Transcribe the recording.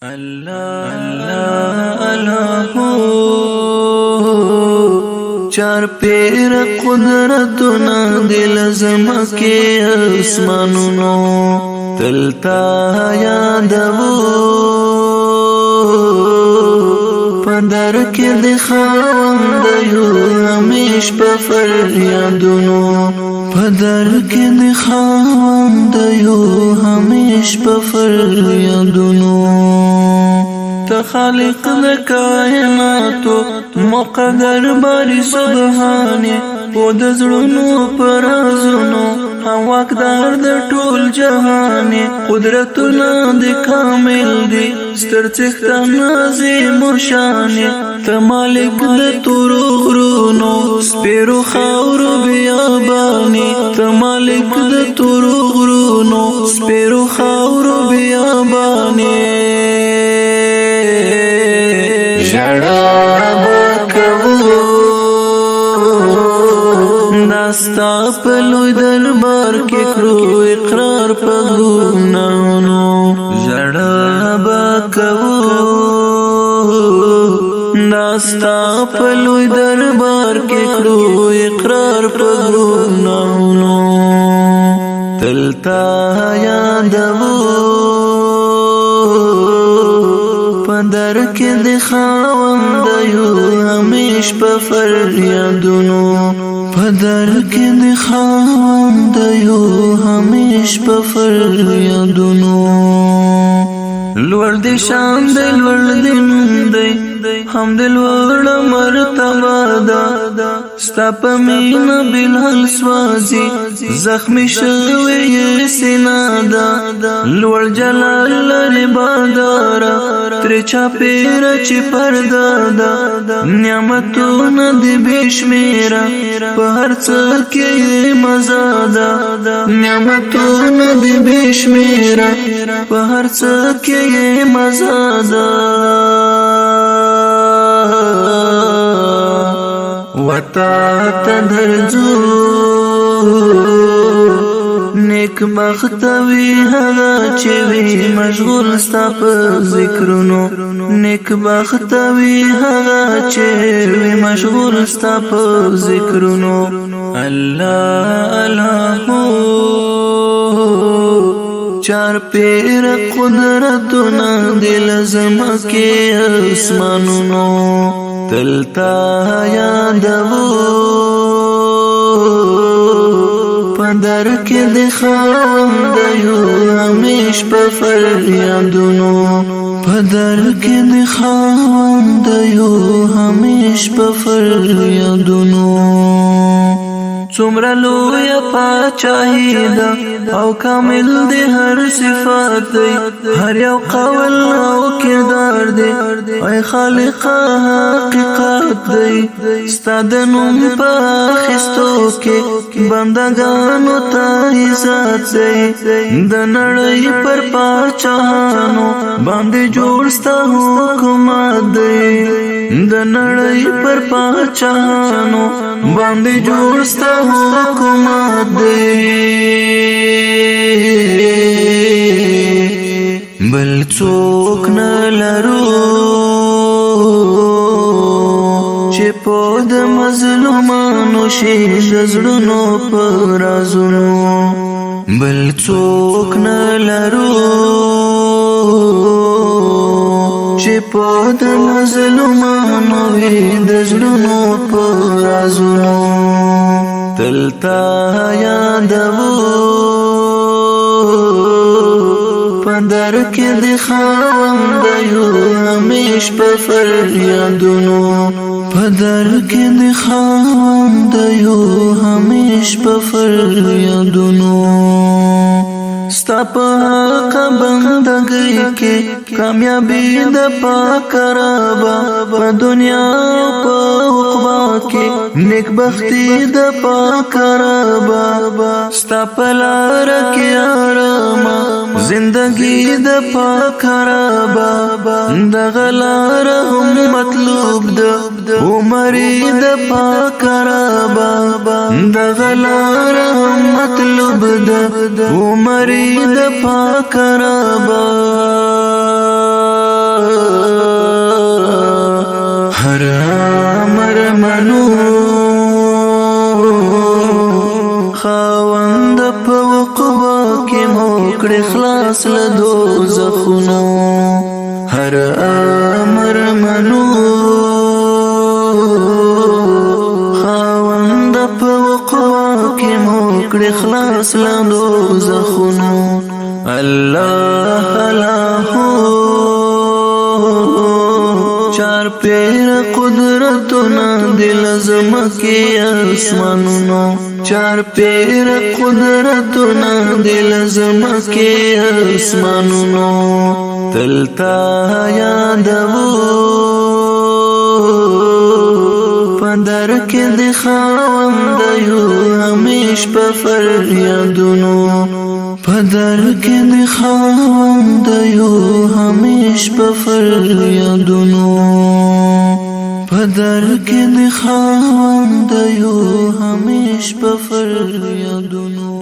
الله الله چار پیر قدرتنا دل زمکی اسمانونو تلتا یادو پدر کې د خواند یو همیش په فریادونو پدر کې د خواند یو همیش په فریادونو ته خالق د کائناتو مقدر باری سبحانه او د زړونو پرازونو واقدار د ټول جهان قدرتونه د کامل دي ستر څښتن عظیم شان ته مالک د تور غرونو سپیرو خاورو بیابانی ته مالک د تور غرونو سپیرو خاورو بیابانی ژړا داستا په لوی دربار کې کړو اقرار په ګناهونو ژړا به کوو داستا په لوی دربار کې کړو اقرار په ګناهونو تلتا یادو پدر کې د خاوند یو همیش په فریادونو پدر کې د خواند یو همیش په فریادونو لوړ دې شان دې لوړ دې نوم دې هم دې لوړ مرتبه ده ستا په مینه بلال سوازي زخمي شوی سینا ده لوړ جلال لري باداره تر چاپیر چې پرده ده نعمتونه دې بشمیره په هر څه کې مزه ده نعمتونه دې بشمیره په هر څه کې مزه ده وتا تدرجو نیک بخت وی هغه چې وی مشغول ستا په ذکرونو نیک بخت وی هغه چې وی مشغول ستا په ذکرونو الله الله چار پیر قدرتنا دل زمکی اسمانونو تلتا یادو پدر کې د خواند یو همیش په فریادونو پدر کې د خواند یو همیش په فریادونو څومره لوی پاچاهي ده او کامل دی هر صفات دی هر یو قول او کردار دی ای خالق حقیقت دی ستا د نوم په اخیستو کې بندګانو ته عزت دی د نړۍ پر پاچاهانو باندې جوړ ستا حکومت دی د نړۍ پر پاچاهانو باندې جوړ ستا حکومت دی بل څوک نه لرو چې په د مظلومانو شي د زړونو په رازونو بل څوک نه لرو چې په د مظلومانو د زړونو په رازونو تلتا یادو پدر کې د خواند یو همیش په فریادونو پدر کې د خواند یو همیش په فریادونو ستا په حق بندګۍ کې کامیابی د پاک رب په دنیا او په عقبا کې نیک بختی د پاک رب ستا په لار کې آرام زندگی د پاک رب د غلار هم مطلوب ده عمر د پاک رب د غلار هم مطلوب ده عمر د پاک رب خلاص له دوزخونو هر امر منو خاوند په وقوا کې مو کړې خلاص له دوزخونو الله الله چار پیر قدرتنا دل زمکی اسمانونو چار پیر قدرتنا دل زمکی اسمانونو تلتا یادو پندر کې د خاوند یو همیش په فریادونو پدر کې د خاوند یو همیش په فریادونو پدر کې د خاوند یو همیش په فریادونو